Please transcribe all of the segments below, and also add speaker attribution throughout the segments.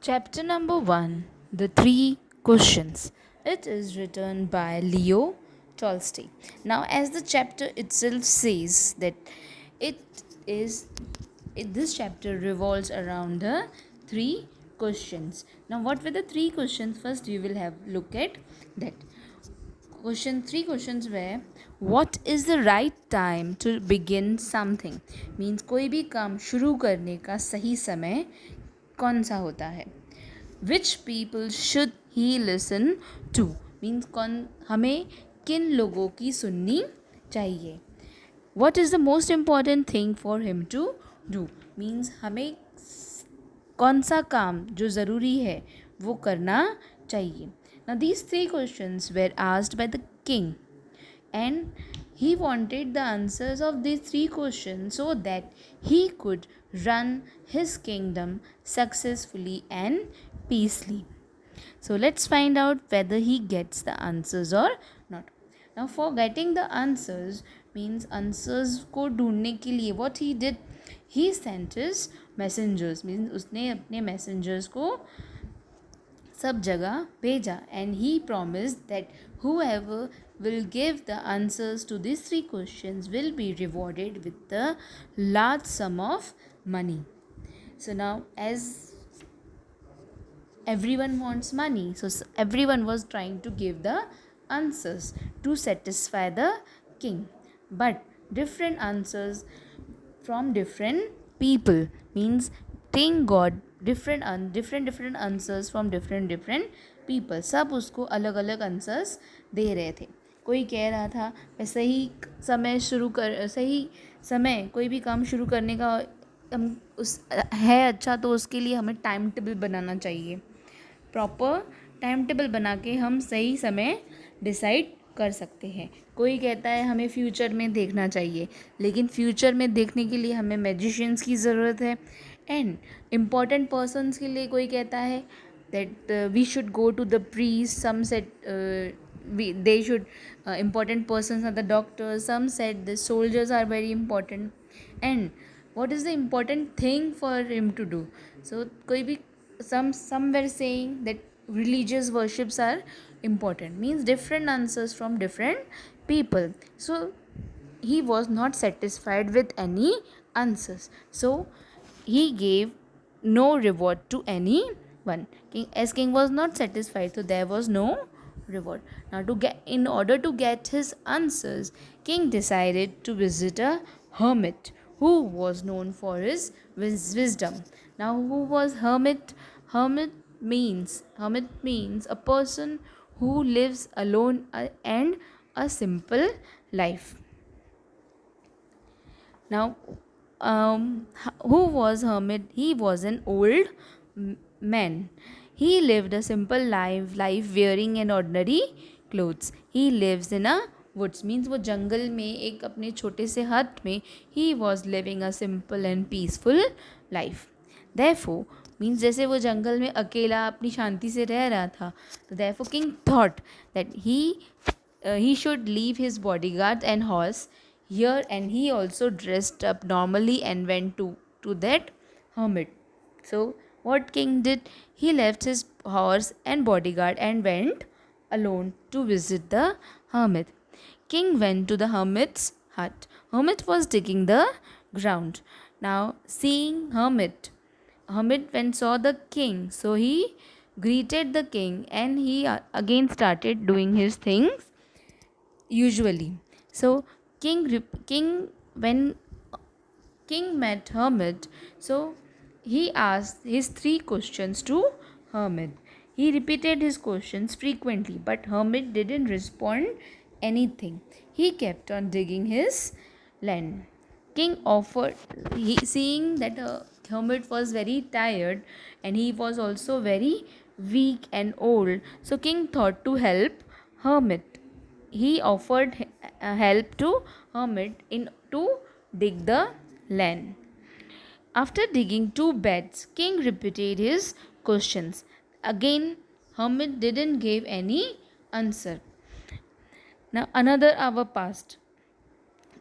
Speaker 1: Chapter number 1, The Three Questions. It is written by Leo Tolstoy. Now, as the chapter itself says, that it is this chapter revolves around the three questions. Now, what were the three questions? First, we will have look at that. Three questions were, what is the right time to begin something? Means कोई भी काम शुरू करने का सही समय कौन सा होता है? Which people should he listen to? Means कौन हमें किन लोगों की सुननी चाहिए? What is the most important thing for him to do? Means हमें कौन सा काम जो ज़रूरी है वो करना चाहिए. Now these three questions were asked by the king, and he wanted the answers of these three questions so that he could run his kingdom successfully and peacefully. So let's find out whether he gets the answers or not. Now for getting the answers means answers को ढूंढने के लिए what he did, he sent his messengers. Means उसने अपने messengers को सब जगह भेजा, and he promised that whoever will give the answers to these three questions will be rewarded with the large sum of money. So now, as everyone wants money, so everyone was trying to give the answers to satisfy the king, but different answers from different people. Means king got different answers from different people. सब उसको अलग अलग answers दे रहे थे. कोई कह रहा था मैं सही समय कोई भी काम शुरू करने का हम उस है अच्छा, तो उसके लिए हमें टाइम टेबल बनाना चाहिए. प्रॉपर टाइम टेबल बना के हम सही समय डिसाइड कर सकते हैं. कोई कहता है हमें फ्यूचर में देखना चाहिए, लेकिन फ्यूचर में देखने के लिए हमें मैजिशियंस की ज़रूरत है. एंड इम्पॉर्टेंट पर्सनस के लिए कोई कहता है that we should go to the priest. Some set they should important persons are the doctors. Some said the soldiers are very important. And what is the important thing for him to do? So koi bhi some were saying that religious worships are important. Means different answers from different people. So he was not satisfied with any answers, so he gave no reward to anyone. King was not satisfied, so there was no reward. Now in order to get his answers, king decided to visit a hermit who was known for his wisdom. Now who was hermit? Hermit means a person who lives alone and a simple life. Now, who was hermit? He was an old man. He lived a simple life wearing an ordinary clothes. He lives in a woods. Means वो जंगल में एक अपने छोटे से हट में he was living a simple and peaceful life. Therefore, means जैसे वो जंगल में अकेला अपनी शांति से रह रहा था, तो therefore king thought that he should leave his bodyguard and horse here, and he also dressed up normally and went to that hermit. So what king did? He left his horse and bodyguard and went alone to visit the hermit. King went to the hermit's hut. Hermit was digging the ground. Now seeing hermit when saw the king, so he greeted the king, and he again started doing his things usually. So when king met hermit, so he asked his three questions to hermit. He repeated his questions frequently, but hermit didn't respond anything. He kept on digging his land. King offered, seeing that hermit was very tired and he was also very weak and old, so king thought to help hermit. He offered help to hermit in to dig the land. After digging two beds, king repeated his questions. Again, hermit didn't give any answer. Now another hour passed.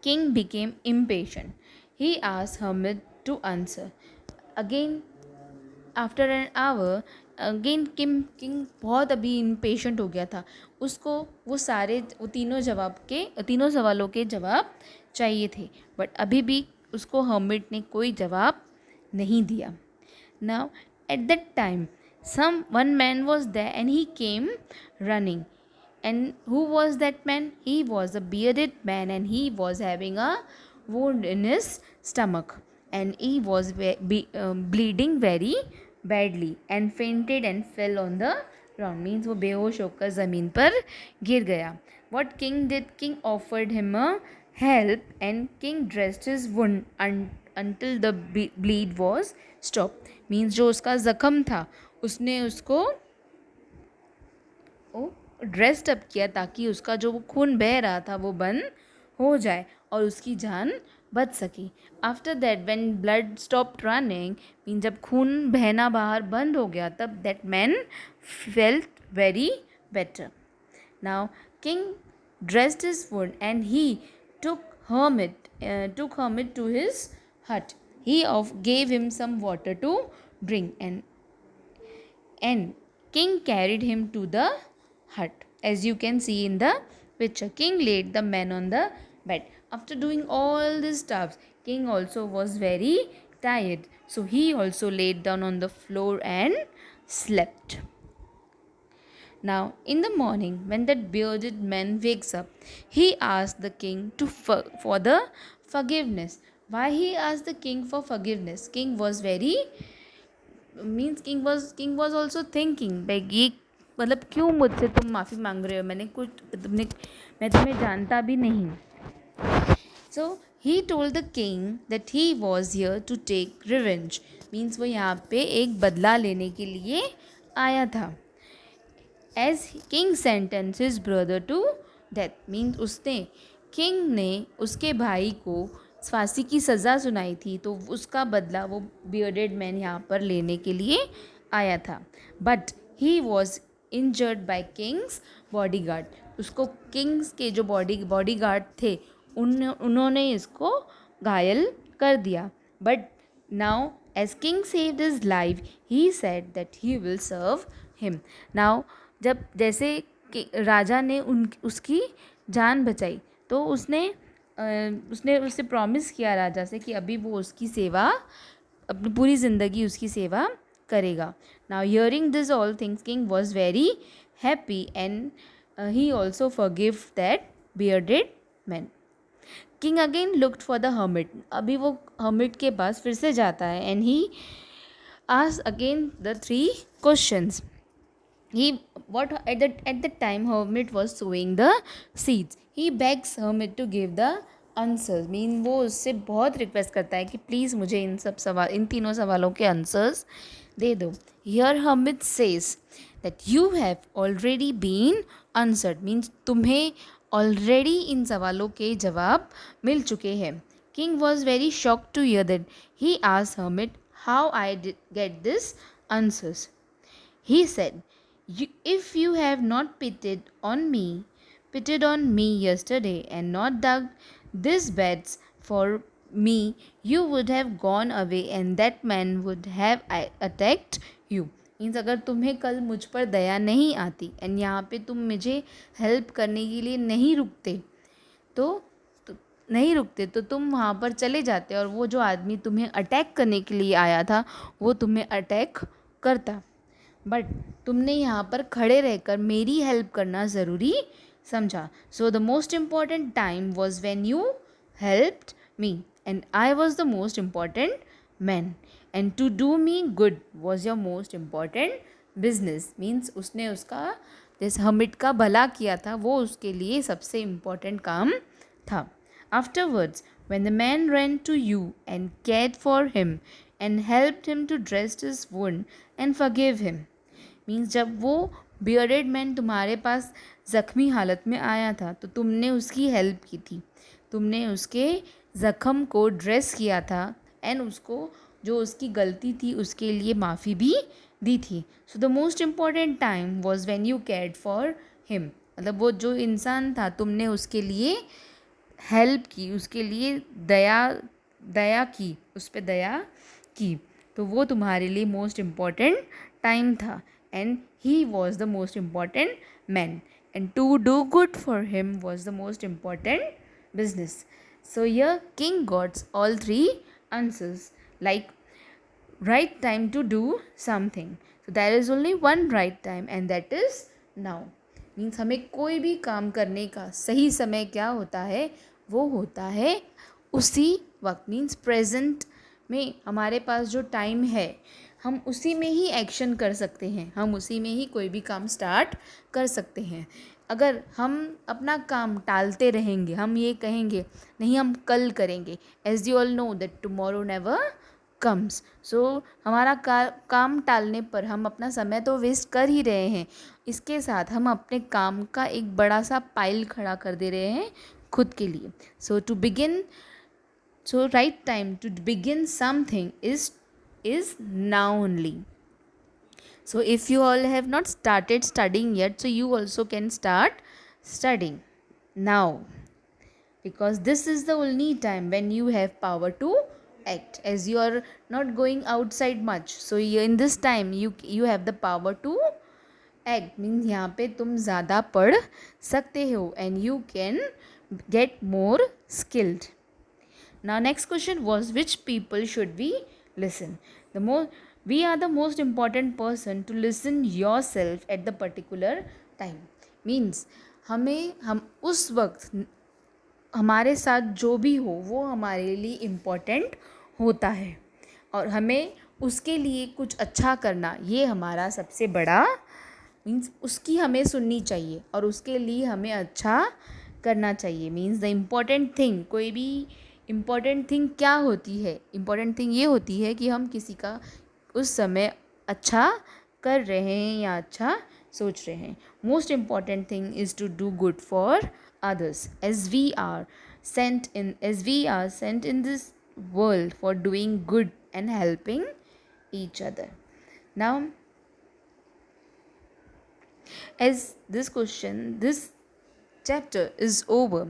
Speaker 1: King became impatient. He asked hermit to answer. Again after an hour again king बहुत अभी impatient हो गया था. उसको वो तीनों सवालों के जवाब चाहिए थे, बट अभी भी उसको हर्मिट ने कोई जवाब नहीं दिया. Now at that time one man was there and he came running. And who was that man? He was a bearded man and he was having a wound in his stomach, and he was bleeding very badly and fainted and fell on the ground. Means वो बेहोश होकर ज़मीन पर गिर गया. What king did? King offered him a help and king dressed his wound until the bleed was stopped. Means जो उसका ज़ख़म था उसने उसको ड्रेस्ड अप किया ताकि उसका जो वो खून बह रहा था वो बंद हो जाए और उसकी जान बच सकी. After that when blood stopped running, mean जब खून बहना बाहर बंद हो गया, तब that man felt very better. Now king dressed his wound and he took hermit to his hut. He gave him some water to drink, and king carried him to the hut. As you can see in the picture, king laid the man on the bed. After doing all these stuff, king also was very tired, so he also laid down on the floor and slept. Now, in the morning, when that bearded man wakes up, he asks the king for the forgiveness. Why he asked the king for forgiveness? King was very king was also thinking like ये मतलब क्यों मुझसे तुम माफ़ी मांग रहे हो, मैं तुम्हें जानता भी नहीं. So he told the king that he was here to take revenge. Means वो यहाँ पे एक बदला लेने के लिए आया था. As king sentenced his brother to death. Means king ने उसके भाई को फांसी की सज़ा सुनाई थी, तो उसका बदला वो बियर्डेड मैन यहाँ पर लेने के लिए आया था. But he was injured by king's bodyguard. उसको किंग्स के जो बॉडीगार्ड थे उन्होंने इसको घायल कर दिया. But now as king saved his life, he said that he will serve him. Now जब जैसे राजा ने उसकी जान बचाई, तो उसने उससे प्रॉमिस किया राजा से कि अभी वो उसकी सेवा, अपनी पूरी ज़िंदगी उसकी सेवा करेगा. Now hearing this all things, king was very happy and he also forgive that bearded man. King again looked for the hermit. अभी वो हर्मिट के पास फिर से जाता है and he asked again the 3 questions. At the time hermit was sowing the seeds, he begs hermit to give the answers. वो उससे बहुत रिक्वेस्ट करता है कि प्लीज़ मुझे इन तीनों सवालों के आंसर्स दे दो. Here hermit says that you have already been answered. Means तुम्हें ऑलरेडी इन सवालों के जवाब मिल चुके हैं. King was very shocked to hear that. He asked hermit how I did get this answers. He said, if you have not pitted on me yesterday and not dug these beds for me, you would have gone away and that man would have attacked you. Means अगर तुम्हें कल मुझ पर दया नहीं आती and यहाँ पे तुम मुझे हेल्प करने के लिए नहीं रुकते तो तुम वहाँ पर चले जाते और वो जो आदमी तुम्हें अटैक करने के लिए आया था वो तुम्हें अटैक करता. बट तुमने यहाँ पर खड़े रहकर मेरी हेल्प करना ज़रूरी समझा. So the most important time was when you helped me and I was the most important man, and to do me good was your most important business. Means उसने उसका जैसे हर्मिट का भला किया था, वो उसके लिए सबसे इम्पॉर्टेंट काम था. Afterwards when the man ran to you and cared for him and helped him to dress his wound and forgive him. Means जब वो बियर्डेड मैन तुम्हारे पास ज़ख्मी हालत में आया था तो तुमने उसकी हेल्प की थी, तुमने उसके ज़ख़म को ड्रेस किया था एंड उसको जो उसकी गलती थी उसके लिए माफ़ी भी दी थी. So the most important time was when you cared for him. मतलब वो जो इंसान था तुमने उसके लिए हेल्प की, उसके लिए दया की, उस पर दया की. तो वो तुम्हारे लिए मोस्ट इम्पॉर्टेंट टाइम था, and he was the most important man, and to do good for him was the most important business. So here king got all three answers, like right time to do something. So there is only one right time and that is now. Means हमें कोई भी काम करने का सही समय क्या होता है, वो होता है उसी वक्त। मीन्स प्रेजेंट में हमारे पास जो टाइम है हम उसी में ही एक्शन कर सकते हैं, हम उसी में ही कोई भी काम स्टार्ट कर सकते हैं। अगर हम अपना काम टालते रहेंगे, हम ये कहेंगे नहीं हम कल करेंगे, as you all know that tomorrow never comes. So हमारा काम टालने पर हम अपना समय तो वेस्ट कर ही रहे हैं, इसके साथ हम अपने काम का एक बड़ा सा पाइल खड़ा कर दे रहे हैं खुद के लिए। So to begin, so right time to begin something is now only. So if you all have not started studying yet, so you also can start studying now, because this is the only time when you have power to act, as you are not going outside much. So in this time you have the power to act, means यहाँ पे तुम ज़्यादा पढ़ सकते हो and you can get more skilled. Now next question was, which people should we listen? We are the most important person to listen yourself at the particular time. Means हम उस वक्त हमारे साथ जो भी हो वो हमारे लिए इम्पोर्टेंट होता है, और हमें उसके लिए कुछ अच्छा करना ये हमारा सबसे बड़ा मीन्स उसकी हमें सुननी चाहिए और उसके लिए हमें अच्छा करना चाहिए। मीन्स द इम्पॉर्टेंट थिंग, कोई भी इम्पॉर्टेंट थिंग क्या होती है, इम्पॉर्टेंट थिंग ये होती है कि हम किसी का उस समय अच्छा कर रहे हैं या अच्छा सोच रहे हैं। Most important thing is to do good for others, as we are sent in this world for doing good and helping each other. Now as this chapter is over,